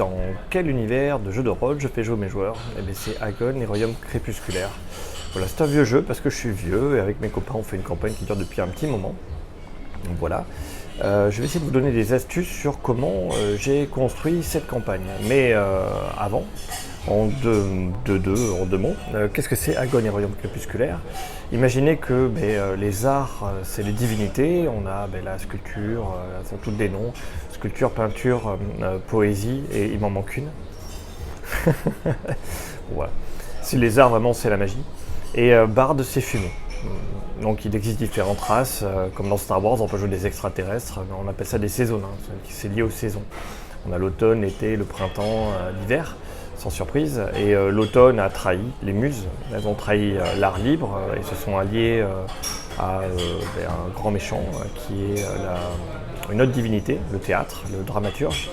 dans quel univers de jeu de rôle je fais jouer mes joueurs? Eh bien c'est Agon et Royaume Crépusculaire. Voilà, c'est un vieux jeu parce que je suis vieux et avec mes copains on fait une campagne qui dure depuis un petit moment. Donc voilà. Je vais essayer de vous donner des astuces sur comment j'ai construit cette campagne. Mais avant, en deux mots, qu'est-ce que c'est Agon et Royaume Crépusculaire? Imaginez que les arts, c'est les divinités. On a la sculpture, ça toutes des noms. Sculpture, peinture, poésie, et il m'en manque une. Voilà. Si les arts, vraiment, c'est la magie. Et barde, c'est fumée. Donc il existe différentes races, comme dans Star Wars, on peut jouer des extraterrestres, on appelle ça des saisons, c'est lié aux saisons. On a l'automne, l'été, le printemps, l'hiver, sans surprise. Et l'automne a trahi les muses, elles ont trahi l'art libre et se sont alliées à un grand méchant qui est une autre divinité, le théâtre, le dramaturge,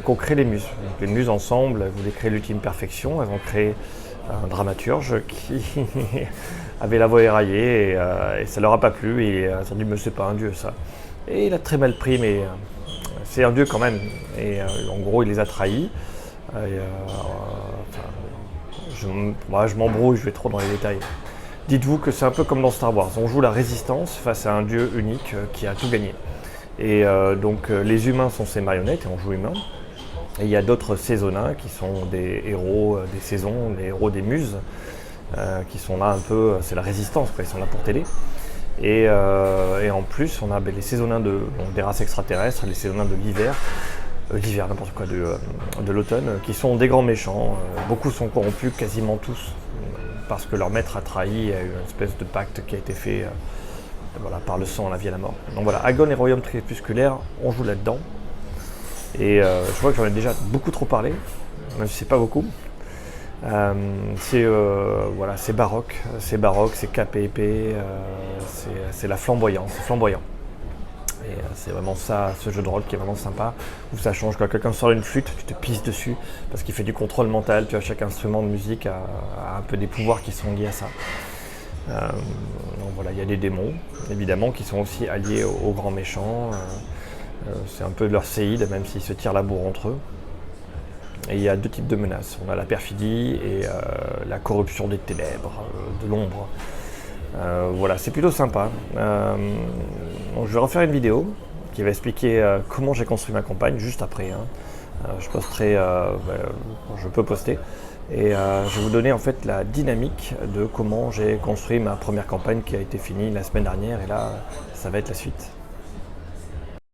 qu'ont créé les muses. Donc, les muses ensemble, elles voulaient créer l'ultime perfection, elles ont créé un dramaturge qui avait la voix éraillée et ça leur a pas plu et ils ont dit mais c'est pas un dieu ça. Et il a très mal pris mais c'est un dieu quand même et en gros il les a trahis. Je m'embrouille, je vais trop dans les détails. Dites-vous que c'est un peu comme dans Star Wars, on joue la résistance face à un dieu unique qui a tout gagné. Et donc les humains sont ses marionnettes et on joue humain. Et il y a d'autres saisonins qui sont des héros des saisons, des héros des muses, qui sont là un peu, c'est la résistance, quoi, ils sont là pour t'aider. Et en plus, on a les saisonins des races extraterrestres, les saisonins de l'hiver, n'importe quoi, de l'automne, qui sont des grands méchants. Beaucoup sont corrompus, quasiment tous, parce que leur maître a trahi, il y a eu une espèce de pacte qui a été fait par le sang, la vie et la mort. Donc voilà, Agon et Royaume Crépusculaire, on joue là-dedans. Et je vois que j'en ai déjà beaucoup trop parlé, même si c'est pas beaucoup. C'est baroque, c'est capé épais, c'est la flamboyance, c'est flamboyant. Et c'est vraiment ça, ce jeu de rôle qui est vraiment sympa, où ça change. Quand quelqu'un sort une flûte, tu te pisses dessus, parce qu'il fait du contrôle mental, tu vois, chaque instrument de musique a un peu des pouvoirs qui sont liés à ça. Donc voilà, il y a des démons, évidemment, qui sont aussi alliés aux grands méchants. C'est un peu de leur séide, même s'ils se tirent la bourre entre eux. Et il y a deux types de menaces. On a la perfidie et la corruption des ténèbres, de l'ombre. Voilà, c'est plutôt sympa. Donc je vais refaire une vidéo qui va expliquer comment j'ai construit ma campagne, juste après. Je posterai, je peux poster. Et je vais vous donner en fait la dynamique de comment j'ai construit ma première campagne qui a été finie la semaine dernière. Et là, ça va être la suite.